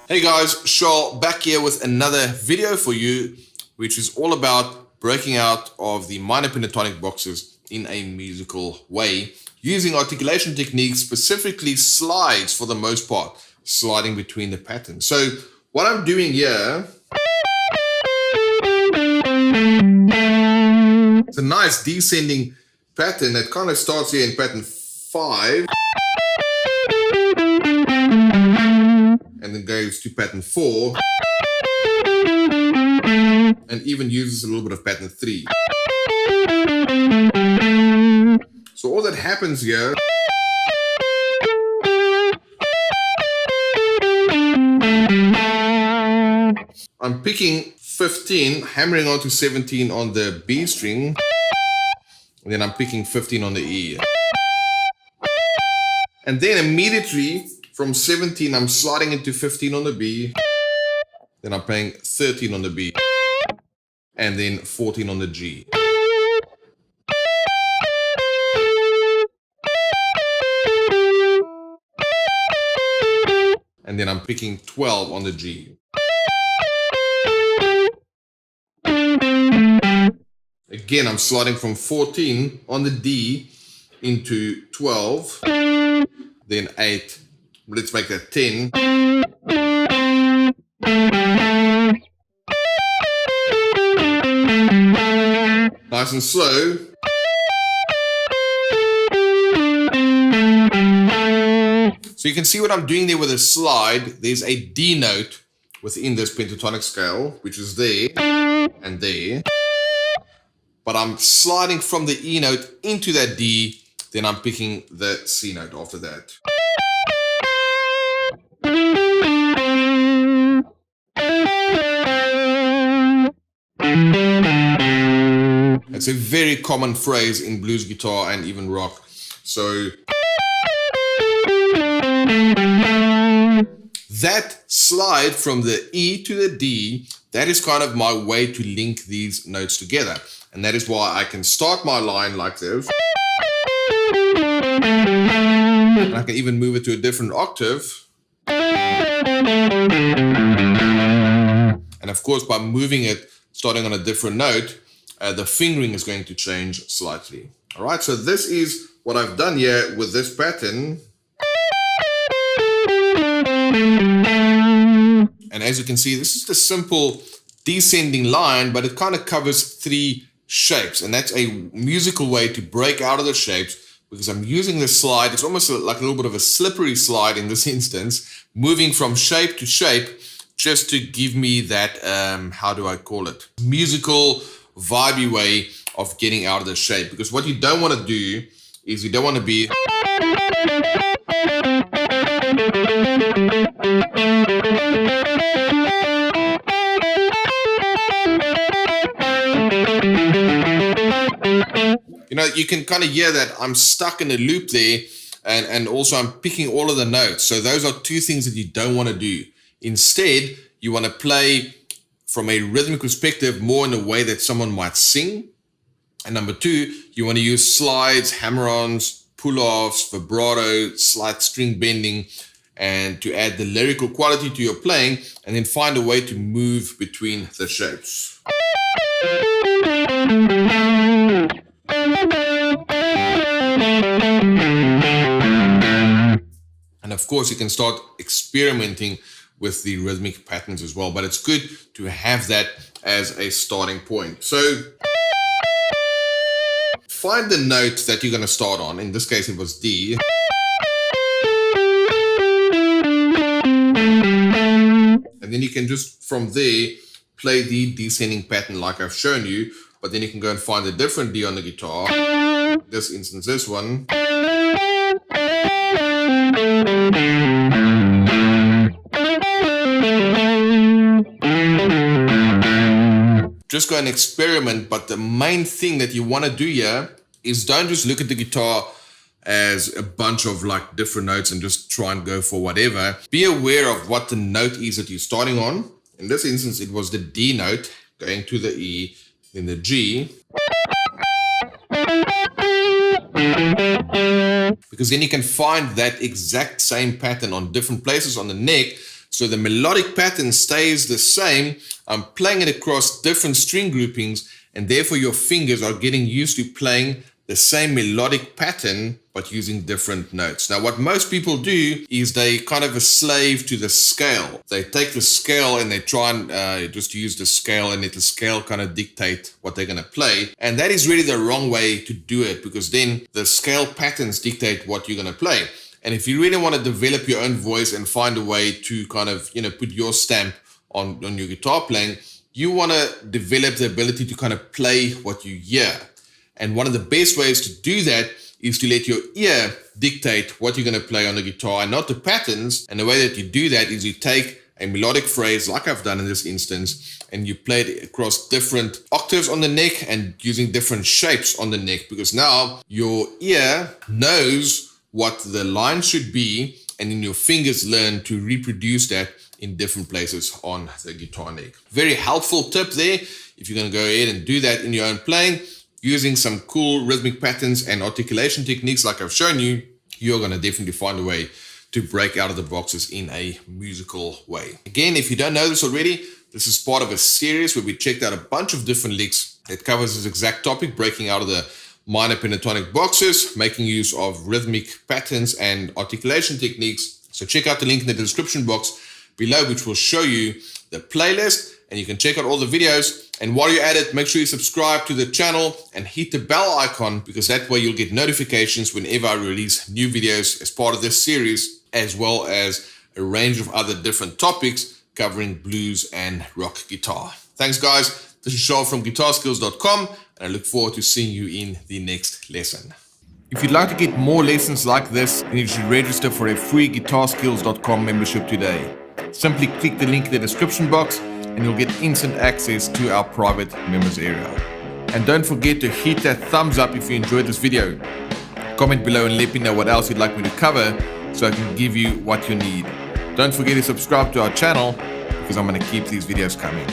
Hey guys, Charles back here with another video for you, which is all about breaking out of the minor pentatonic boxes in a musical way, using articulation techniques, specifically slides for the most part, sliding between the patterns. So what I'm doing here, it's a nice descending pattern that kind of starts here in pattern 5. And then goes to pattern 4 and even uses a little bit of pattern 3. So all that happens here, I'm picking 15, hammering onto 17 on the B string, and then I'm picking 15 on the E. And then immediately from 17, I'm sliding into 15 on the B, then I'm playing 13 on the B, and then 14 on the G. And then I'm picking 12 on the G. Again, I'm sliding from 14 on the D into 12, then 8, let's make that 10. Nice and slow. So you can see what I'm doing there with a slide. There's a D note within this pentatonic scale, which is there and there. But I'm sliding from the E note into that D, then I'm picking the C note after that. It's a very common phrase in blues guitar and even rock. So that slide from the E to the D, that is kind of my way to link these notes together. And that is why I can start my line like this. And I can even move it to a different octave. And of course, by moving it, starting on a different note, the fingering is going to change slightly. All right, so this is what I've done here with this pattern. And as you can see, this is the simple descending line, but it kind of covers 3 shapes. And that's a musical way to break out of the shapes, because I'm using the slide. It's almost like a little bit of a slippery slide in this instance, moving from shape to shape, just to give me that, how do I call it? Musical, vibey way of getting out of the shape. Because what you don't want to do is you don't want to be... You know, you can kind of hear that I'm stuck in a loop there, and also I'm picking all of the notes. So those are 2 things that you don't want to do. Instead, you want to play from a rhythmic perspective more in a way that someone might sing. And number 2, you want to use slides, hammer-ons, pull-offs, vibrato, slight string bending, and to add the lyrical quality to your playing, and then find a way to move between the shapes. And of course, you can start experimenting with the rhythmic patterns as well, but it's good to have that as a starting point. So find the note that you're going to start on. In this case, it was D. And then you can just, from there, play the descending pattern like I've shown you, but then you can go and find a different D on the guitar. In this instance, this one. Just go and experiment, but the main thing that you want to do here is don't just look at the guitar as a bunch of like different notes and just try and go for whatever. Be aware of what the note is that you're starting on. In this instance, it was the D note going to the E, then the G. Because then you can find that exact same pattern on different places on the neck, So the melodic pattern stays the same. I'm playing it across different string groupings, and therefore your fingers are getting used to playing the same melodic pattern but using different notes. Now what most people do is they kind of a slave to the scale. They take the scale and they try and just use the scale, and let the scale kind of dictate what they're going to play. And that is really the wrong way to do it, because then the scale patterns dictate what you're going to play. And if you really want to develop your own voice and find a way to kind of, put your stamp on your guitar playing, you want to develop the ability to kind of play what you hear. And one of the best ways to do that is to let your ear dictate what you're going to play on the guitar and not the patterns. And the way that you do that is you take a melodic phrase, like I've done in this instance, and you play it across different octaves on the neck and using different shapes on the neck, because now your ear knows what the line should be, and then your fingers learn to reproduce that in different places on the guitar neck. Very helpful tip there. If you're going to go ahead and do that in your own playing, using some cool rhythmic patterns and articulation techniques like I've shown you, you're going to definitely find a way to break out of the boxes in a musical way. Again, if you don't know this already, this is part of a series where we checked out a bunch of different licks that covers this exact topic, breaking out of the minor pentatonic boxes, making use of rhythmic patterns and articulation techniques. So check out the link in the description box below, which will show you the playlist, and you can check out all the videos. And while you're at it, make sure you subscribe to the channel and hit the bell icon, because that way you'll get notifications whenever I release new videos as part of this series, as well as a range of other different topics covering blues and rock guitar. Thanks guys. This is Charles from GuitarSkills.com, and I look forward to seeing you in the next lesson. If you'd like to get more lessons like this, then you should register for a free GuitarSkills.com membership today. Simply click the link in the description box and you'll get instant access to our private members area. And don't forget to hit that thumbs up if you enjoyed this video. Comment below and let me know what else you'd like me to cover so I can give you what you need. Don't forget to subscribe to our channel, because I'm going to keep these videos coming.